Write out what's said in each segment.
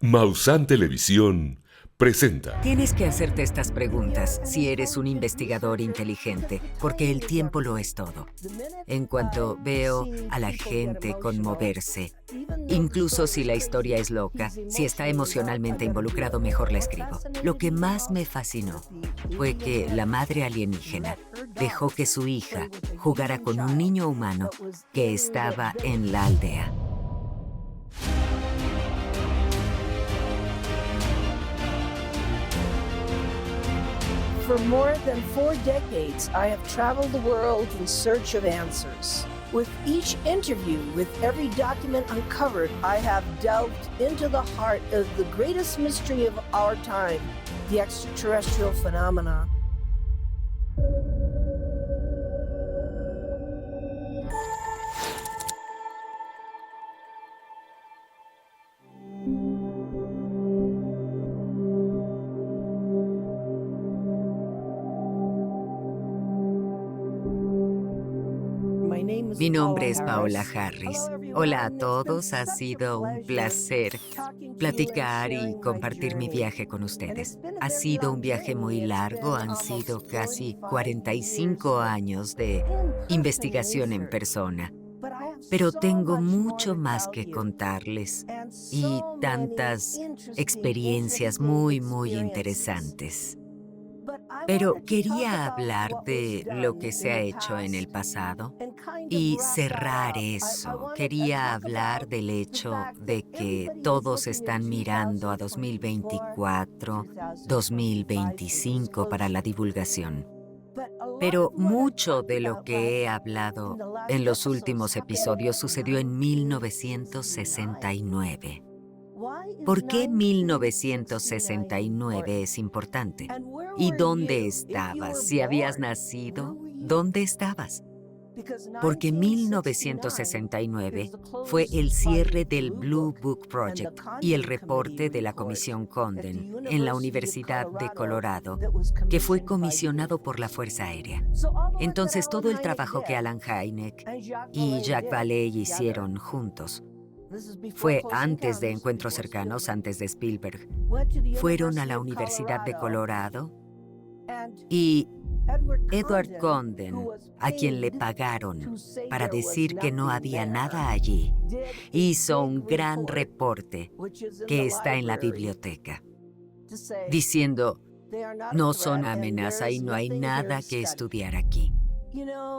Maussan Televisión presenta. Tienes que hacerte estas preguntas si eres un investigador inteligente, porque el tiempo lo es todo. En cuanto veo a la gente conmoverse, incluso si la historia es loca, si está emocionalmente involucrado, mejor la escribo. Lo que más me fascinó fue que la madre alienígena dejó que su hija jugara con un niño humano que estaba en la aldea. For more than 4 decades, I have traveled the world in search of answers. With each interview, with every document uncovered, I have delved into the heart of the greatest mystery of our time, the extraterrestrial phenomenon. Mi nombre es Paola Harris. Hola a todos, ha sido un placer platicar y compartir mi viaje con ustedes. Ha sido un viaje muy largo, han sido casi 45 años de investigación en persona. Pero tengo mucho más que contarles y tantas experiencias muy interesantes. Pero quería hablar de lo que se ha hecho en el pasado y cerrar eso. Quería hablar del hecho de que todos están mirando a 2024, 2025 para la divulgación. Pero mucho de lo que he hablado en los últimos episodios sucedió en 1969. ¿Por qué 1969 es importante? ¿Y dónde estabas? Si habías nacido, ¿dónde estabas? Porque 1969 fue el cierre del Blue Book Project y el reporte de la Comisión Condon en la Universidad de Colorado, que fue comisionado por la Fuerza Aérea. Entonces, todo el trabajo que Alan Hynek y Jacques Vallée hicieron juntos fue antes de Encuentros Cercanos, antes de Spielberg. Fueron a la Universidad de Colorado y Edward Condon, a quien le pagaron para decir que no había nada allí, hizo un gran reporte que está en la biblioteca, diciendo, no son amenaza y no hay nada que estudiar aquí.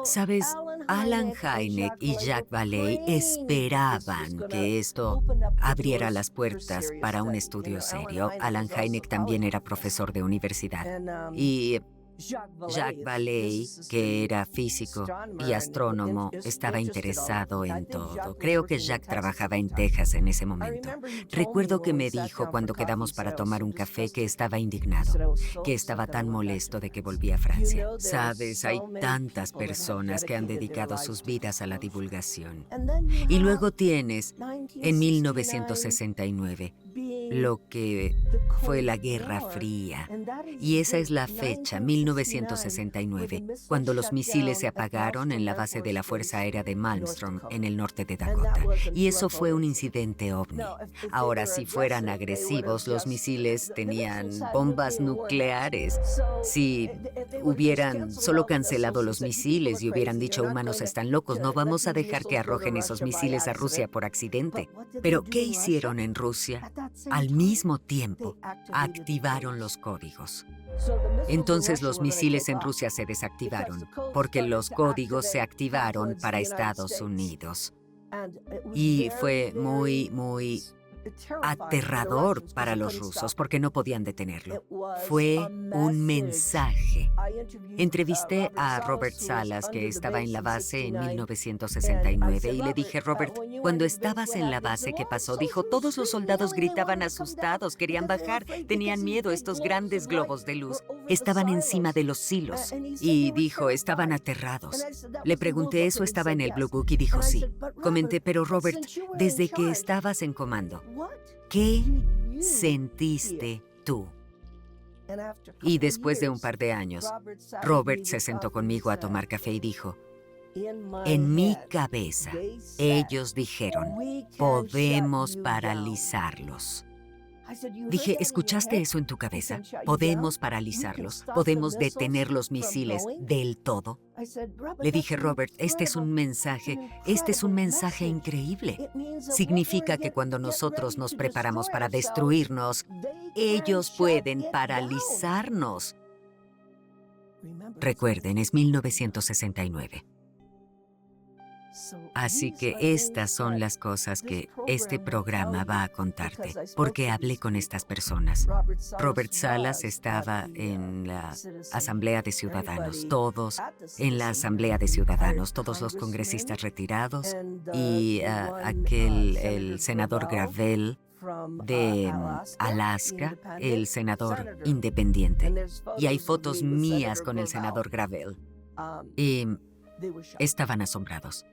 ¿Sabes? Alan Hynek y Jacques Vallée esperaban que esto abriera las puertas para un estudio serio. Alan Hynek también era profesor de universidad. Y Jacques Vallée, que era físico y astrónomo, estaba interesado en todo. Creo que Jacques trabajaba en Texas en ese momento. Recuerdo que me dijo cuando quedamos para tomar un café que estaba indignado, que estaba tan molesto de que volví a Francia. Sabes, hay tantas personas que han dedicado sus vidas a la divulgación. Y luego tienes, en 1969, lo que fue la Guerra Fría. Y esa es la fecha, 1969, cuando los misiles se apagaron en la base de la Fuerza Aérea de Malmstrom, en el norte de Dakota. Y eso fue un incidente ovni. Ahora, si fueran agresivos, los misiles tenían bombas nucleares. Si hubieran solo cancelado los misiles y hubieran dicho humanos están locos, no vamos a dejar que arrojen esos misiles a Rusia por accidente. Pero, ¿qué hicieron en Rusia? Al mismo tiempo, activaron los códigos. Entonces los misiles en Rusia se desactivaron, porque los códigos se activaron para Estados Unidos. Y fue muy aterrador para los rusos, porque no podían detenerlo. Fue un mensaje. Entrevisté a Robert Salas, que estaba en la base en 1969, y le dije, Robert, cuando estabas en la base, ¿qué pasó? Dijo, todos los soldados gritaban asustados, querían bajar, tenían miedo, estos grandes globos de luz estaban encima de los silos. Y dijo, estaban aterrados. Le pregunté, ¿eso estaba en el Blue Book? Y dijo, sí. Comenté, pero Robert, desde que estabas en comando, ¿qué sentiste tú? Y después de un par de años, Robert se sentó conmigo a tomar café y dijo, en mi cabeza, ellos dijeron, podemos paralizarlos. Dije, ¿escuchaste eso en tu cabeza? Podemos paralizarlos, podemos detener los misiles del todo. Le dije, Robert, este es un mensaje increíble. Significa que cuando nosotros nos preparamos para destruirnos, ellos pueden paralizarnos. Recuerden, es 1969. Así que estas son las cosas que este programa va a contarte, porque hablé con estas personas. Robert Salas estaba en la Asamblea de Ciudadanos, todos en la Asamblea de Ciudadanos, todos los congresistas retirados y el senador Gravel de Alaska, el senador independiente. Y hay fotos mías con el senador Gravel. Y estaban asombrados,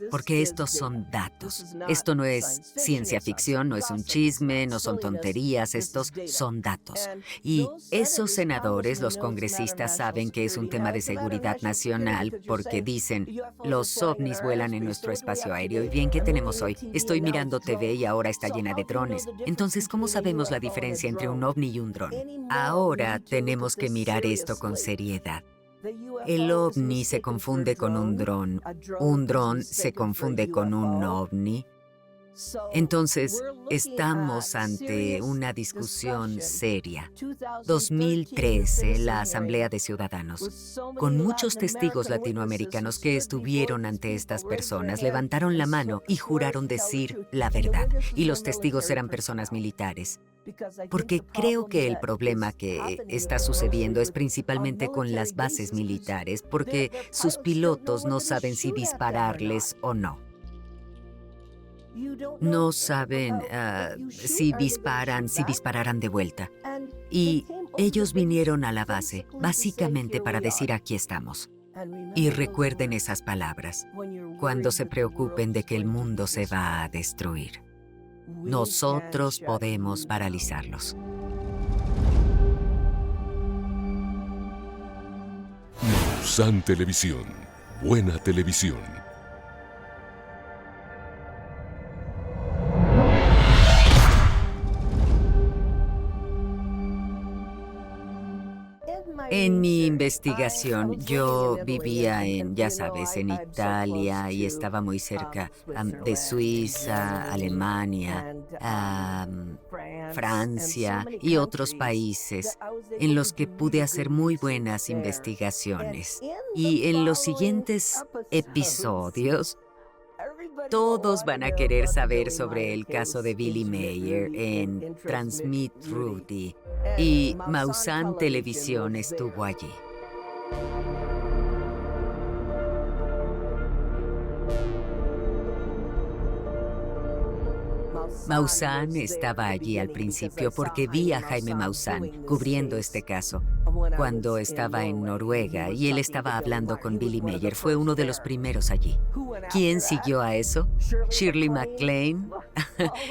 porque estos son datos. Esto no es ciencia ficción, no es un chisme, no son tonterías, estos son datos. Y esos senadores, los congresistas, saben que es un tema de seguridad nacional porque dicen, los ovnis vuelan en nuestro espacio aéreo. ¿Y bien qué tenemos hoy? Estoy mirando TV y ahora está llena de drones. Entonces, ¿cómo sabemos la diferencia entre un ovni y un dron? Ahora tenemos que mirar esto con seriedad. El ovni se confunde con un dron se confunde con un ovni. Entonces, estamos ante una discusión seria. 2013, la Asamblea de Ciudadanos, con muchos testigos latinoamericanos que estuvieron ante estas personas, levantaron la mano y juraron decir la verdad. Y los testigos eran personas militares. Porque creo que el problema que está sucediendo es principalmente con las bases militares, porque sus pilotos no saben si dispararles o no. No saben si dispararán de vuelta. Y ellos vinieron a la base, básicamente para decir aquí estamos. Y recuerden esas palabras, cuando se preocupen de que el mundo se va a destruir. Nosotros podemos paralizarlos. Maussan Televisión. Buena televisión. En mi investigación, yo vivía ya sabes, en Italia y estaba muy cerca de Suiza, Alemania, Francia y otros países en los que pude hacer muy buenas investigaciones. Y en los siguientes episodios, todos van a querer saber sobre el caso de Billy Mayer en Transmit Rudy. Y Maussan Televisión estuvo allí. Maussan estaba allí al principio porque vi a Jaime Maussan cubriendo este caso cuando estaba en Noruega y él estaba hablando con Billy Mayer. Fue uno de los primeros allí. ¿Quién siguió a eso? Shirley MacLaine.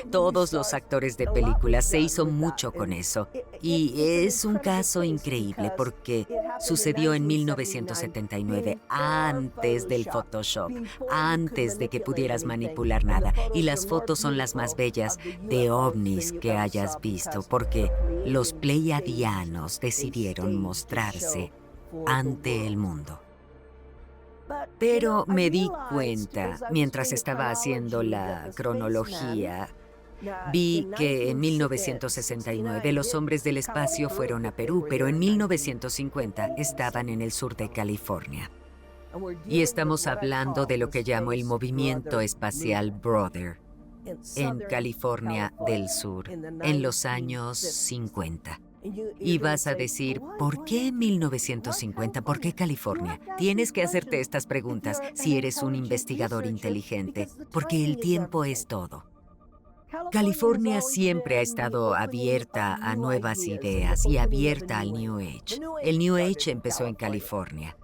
Todos los actores de películas. Se hizo mucho con eso. Y es un caso increíble porque sucedió en 1979, antes del Photoshop, antes de que pudieras manipular nada. Y las fotos son las más bellas de ovnis que hayas visto porque los pleiadianos decidieron mostrarse ante el mundo. Pero me di cuenta, mientras estaba haciendo la cronología, vi que en 1969 los hombres del espacio fueron a Perú, pero en 1950 estaban en el sur de California. Y estamos hablando de lo que llamo el movimiento espacial Brother, en California del Sur, en los años 50. Y vas a decir, ¿por qué 1950? ¿Por qué California? Tienes que hacerte estas preguntas si eres un investigador inteligente, porque el tiempo es todo. California siempre ha estado abierta a nuevas ideas y abierta al New Age. El New Age empezó en California.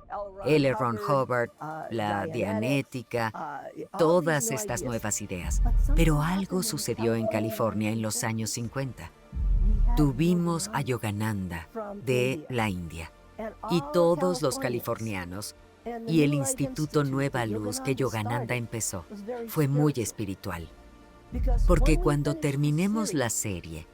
L. Ron Hubbard, la Dianética, todas estas nuevas ideas. Pero algo sucedió en California en los años 50. Tuvimos a Yogananda de la India y todos los californianos y el Instituto Nueva Luz que Yogananda empezó fue muy espiritual. Porque cuando terminemos la serie,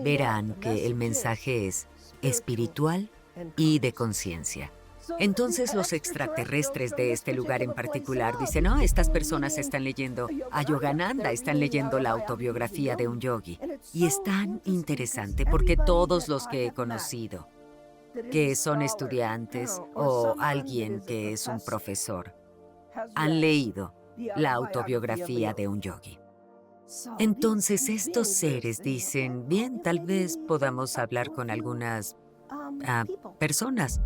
verán que el mensaje es espiritual y de conciencia. Entonces los extraterrestres de este lugar en particular dicen, oh, estas personas están leyendo a Yogananda, están leyendo la autobiografía de un yogi. Y es tan interesante porque todos los que he conocido, que son estudiantes o alguien que es un profesor, han leído la autobiografía de un yogi. Entonces estos seres dicen, bien, tal vez podamos hablar con algunas personas.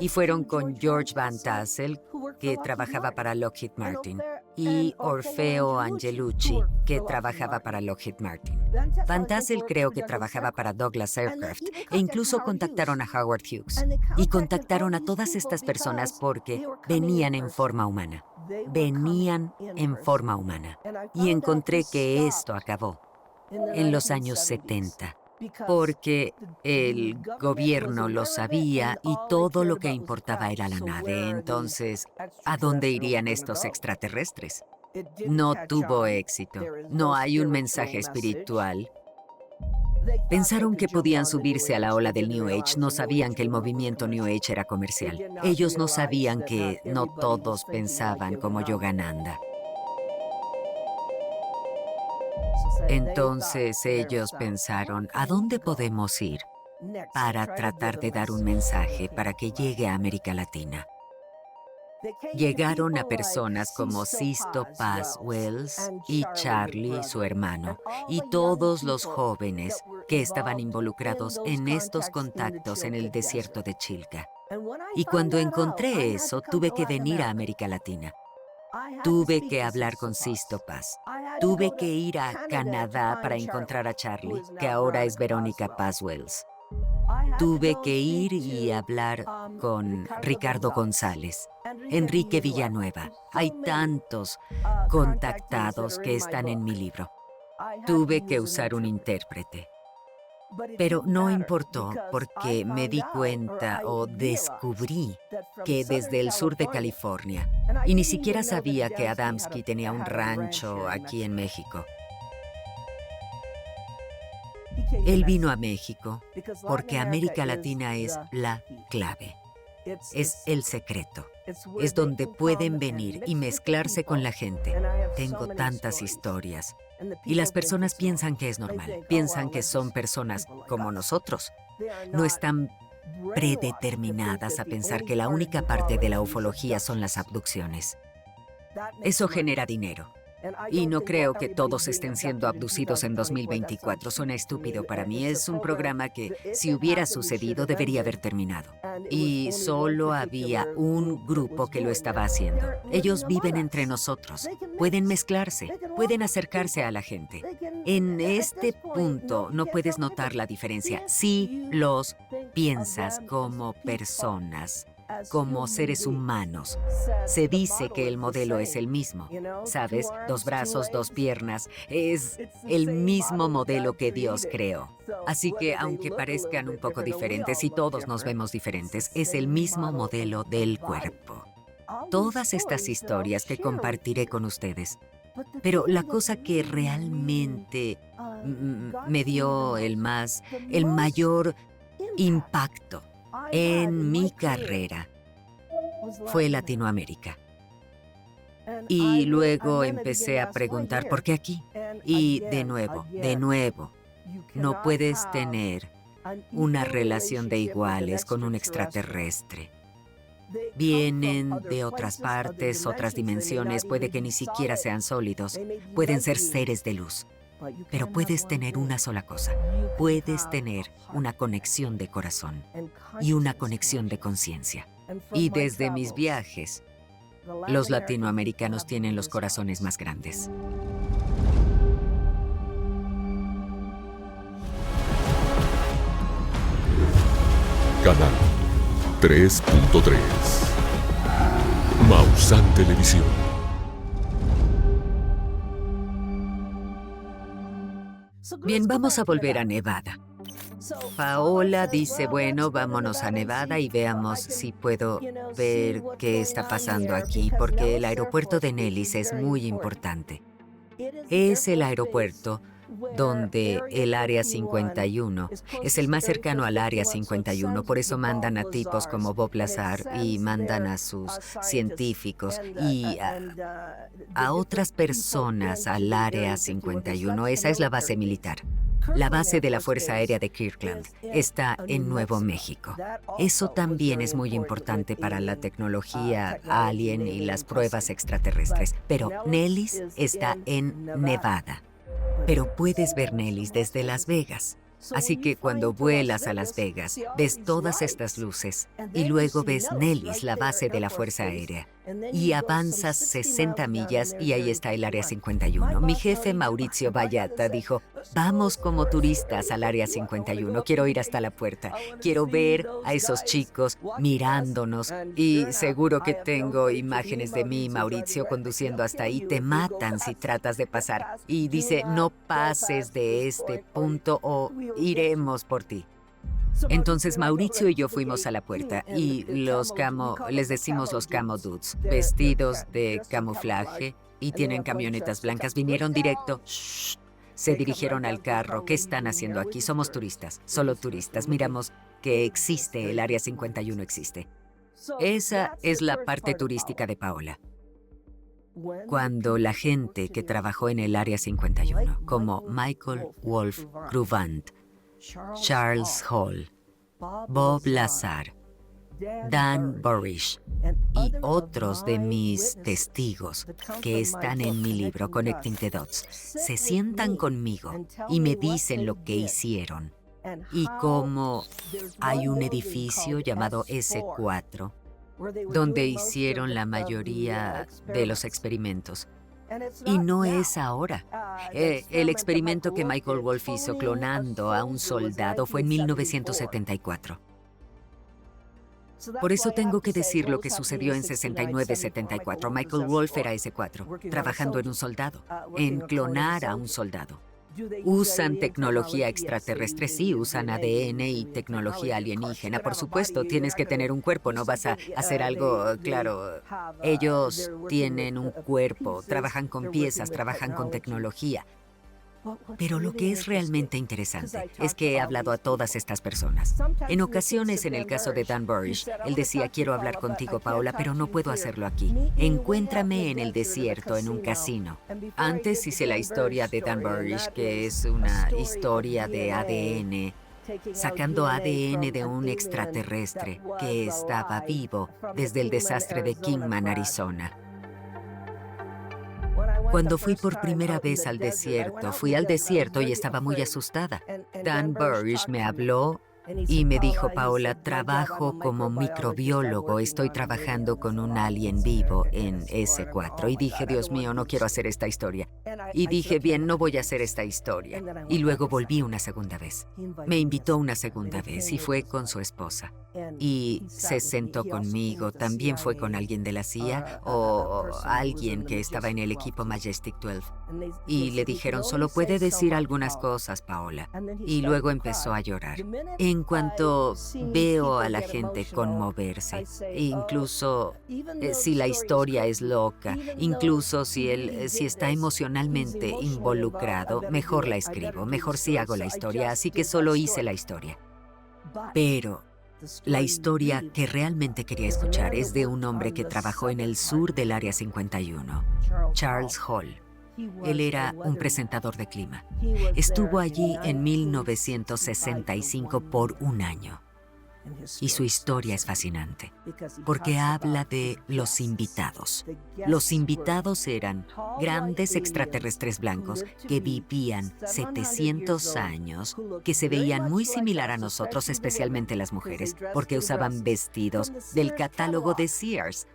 Y fueron con George Van Tassel, que trabajaba para Lockheed Martin, y Orfeo Angelucci, que trabajaba para Lockheed Martin. Van Tassel creo que trabajaba para Douglas Aircraft, e incluso contactaron a Howard Hughes. Y contactaron a todas estas personas porque venían en forma humana. Venían en forma humana. Y encontré que esto acabó en los años 70. Porque el gobierno lo sabía y todo lo que importaba era la nave. Entonces, ¿a dónde irían estos extraterrestres? No tuvo éxito. No hay un mensaje espiritual. Pensaron que podían subirse a la ola del New Age. No sabían que el movimiento New Age era comercial. Ellos no sabían que no todos pensaban como Yogananda. Entonces ellos pensaron, ¿a dónde podemos ir para tratar de dar un mensaje para que llegue a América Latina? Llegaron a personas como Sisto Paz Wells y Charlie, su hermano, y todos los jóvenes que estaban involucrados en estos contactos en el desierto de Chilca. Y cuando encontré eso, tuve que venir a América Latina. Tuve que hablar con Sisto Paz. Tuve que ir a Canadá para encontrar a Charlie, que ahora es Verónica Paz Wells. Tuve que ir y hablar con Ricardo González, Enrique Villanueva. Hay tantos contactados que están en mi libro. Tuve que usar un intérprete. Pero no importó porque me di cuenta o descubrí que desde el sur de California, y ni siquiera sabía que Adamski tenía un rancho aquí en México. Él vino a México porque América Latina es la clave, es el secreto, es donde pueden venir y mezclarse con la gente. Tengo tantas historias. Y las personas piensan que es normal, piensan que son personas como nosotros. No están predeterminadas a pensar que la única parte de la ufología son las abducciones. Eso genera dinero. Y no creo que todos estén siendo abducidos en 2024. Suena estúpido para mí. Es un programa que, si hubiera sucedido, debería haber terminado. Y solo había un grupo que lo estaba haciendo. Ellos viven entre nosotros. Pueden mezclarse, pueden acercarse a la gente. En este punto no puedes notar la diferencia. Si los piensas como personas, como seres humanos. Se dice que el modelo es el mismo. ¿Sabes? 2 brazos, 2 piernas. Es el mismo modelo que Dios creó. Así que, aunque parezcan un poco diferentes y todos nos vemos diferentes, es el mismo modelo del cuerpo. Todas estas historias que compartiré con ustedes. Pero la cosa que realmente me dio el mayor impacto en mi carrera fue Latinoamérica. Y luego empecé a preguntar, ¿por qué aquí? Y de nuevo, no puedes tener una relación de iguales con un extraterrestre. Vienen de otras partes, otras dimensiones, puede que ni siquiera sean sólidos, pueden ser seres de luz. Pero puedes tener una sola cosa, puedes tener una conexión de corazón y una conexión de conciencia. Y desde mis viajes, los latinoamericanos tienen los corazones más grandes. Canal 3.3 Maussan Televisión. Bien, vamos a volver a Nevada. Paola dice, bueno, vámonos a Nevada y veamos si puedo ver qué está pasando aquí, porque el aeropuerto de Nellis es muy importante. Es el aeropuerto donde el Área 51 es el más cercano al Área 51, por eso mandan a tipos como Bob Lazar y mandan a sus científicos y a otras personas al Área 51. Esa es la base militar. La base de la Fuerza Aérea de Kirtland está en Nuevo México. Eso también es muy importante para la tecnología alien y las pruebas extraterrestres. Pero Nellis está en Nevada. Pero puedes ver Nellis desde Las Vegas. Así que cuando vuelas a Las Vegas, ves todas estas luces y luego ves Nellis, la base de la Fuerza Aérea. Y avanzas 60 millas y ahí está el Área 51. Mi jefe Mauricio Vallata dijo, vamos como turistas al Área 51. Quiero ir hasta la puerta. Quiero ver a esos chicos mirándonos. Y seguro que tengo imágenes de mí, Mauricio, conduciendo hasta ahí. Te matan si tratas de pasar. Y dice, no pases de este punto o iremos por ti. Entonces Mauricio y yo fuimos a la puerta y les decimos los camo dudes, vestidos de camuflaje y tienen camionetas blancas, vinieron directo, se dirigieron al carro. ¿Qué están haciendo aquí? Somos turistas, solo turistas. Miramos que existe, el Área 51 existe. Esa es la parte turística de Paola. Cuando la gente que trabajó en el Área 51, como Michael Wolf Gruvant, Charles Hall, Bob Lazar, Dan Burish y otros de mis testigos que están en mi libro Connecting the Dots, se sientan conmigo y me dicen lo que hicieron y cómo hay un edificio llamado S4 donde hicieron la mayoría de los experimentos. Y no es ahora. El experimento que Michael Wolf hizo clonando a un soldado fue en 1974. Por eso tengo que decir lo que sucedió en 69-74. Michael Wolf era S4, trabajando en un soldado, en clonar a un soldado. ¿Usan tecnología extraterrestre? Sí, usan ADN y tecnología alienígena. Por supuesto, tienes que tener un cuerpo, no vas a hacer algo, claro. Ellos tienen un cuerpo, trabajan con piezas, trabajan con tecnología. Pero lo que es realmente interesante es que he hablado a todas estas personas. En ocasiones, en el caso de Dan Burish, él decía, quiero hablar contigo, Paola, pero no puedo hacerlo aquí. Encuéntrame en el desierto, en un casino. Antes hice la historia de Dan Burish, que es una historia de ADN, sacando ADN de un extraterrestre que estaba vivo desde el desastre de Kingman, Arizona. Cuando fui por primera vez al desierto, fui al desierto y estaba muy asustada. Dan Burish me habló y me dijo, Paola, trabajo como microbiólogo, estoy trabajando con un alien vivo en S4. Y dije, Dios mío, no quiero hacer esta historia. Y dije, bien, no voy a hacer esta historia. Y luego volví una segunda vez. Me invitó una segunda vez y fue con su esposa. Y se sentó conmigo, también fue con alguien de la CIA o alguien que estaba en el equipo Majestic 12. Y le dijeron, solo puede decir algunas cosas, Paola. Y luego empezó a llorar. En cuanto veo a la gente conmoverse, incluso si la historia es loca, incluso si está emocionalmente involucrado, mejor la escribo, mejor si hago la historia, así que solo hice la historia. Pero la historia que realmente quería escuchar es de un hombre que trabajó en el sur del Área 51, Charles Hall. Él era un presentador de clima. Estuvo allí en 1965 por un año. Y su historia es fascinante, porque habla de los invitados. Los invitados eran grandes extraterrestres blancos que vivían 700 años, que se veían muy similar a nosotros, especialmente las mujeres, porque usaban vestidos del catálogo de Sears.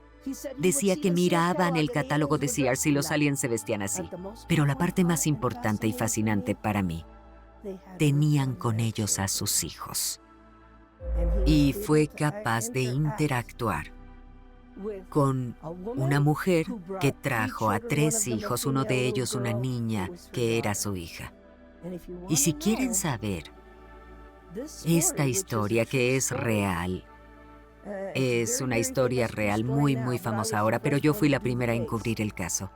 Decía que miraban el catálogo de Sears y los aliens se vestían así. Pero la parte más importante y fascinante para mí, tenían con ellos a sus hijos. Y fue capaz de interactuar con una mujer que trajo a 3 hijos, uno de ellos una niña que era su hija. Y si quieren saber esta historia que es real, es una historia real muy, muy famosa ahora, pero yo fui la primera en cubrir el caso.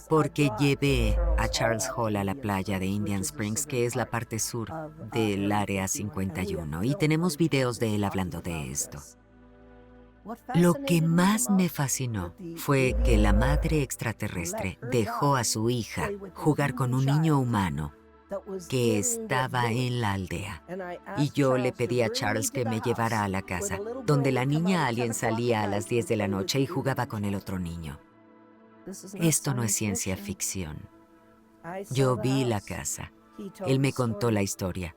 porque llevé a Charles Hall a la playa de Indian Springs, que es la parte sur del Área 51, y tenemos videos de él hablando de esto. Lo que más me fascinó fue que la madre extraterrestre dejó a su hija jugar con un niño humano que estaba en la aldea. Y yo le pedí a Charles que me llevara a la casa, donde la niña alien salía a las 10 de la noche y jugaba con el otro niño. Esto no es ciencia ficción. Yo vi la casa. Él me contó la historia.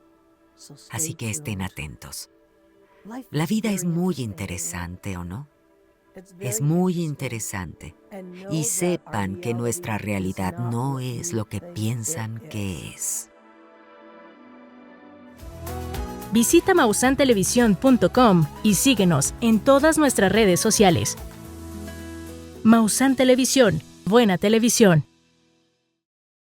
Así que estén atentos. La vida es muy interesante, ¿o no? Es muy interesante. Y sepan que nuestra realidad no es lo que piensan que es. Visita mausantelevisión.com y síguenos en todas nuestras redes sociales. Maussan Televisión, buena televisión.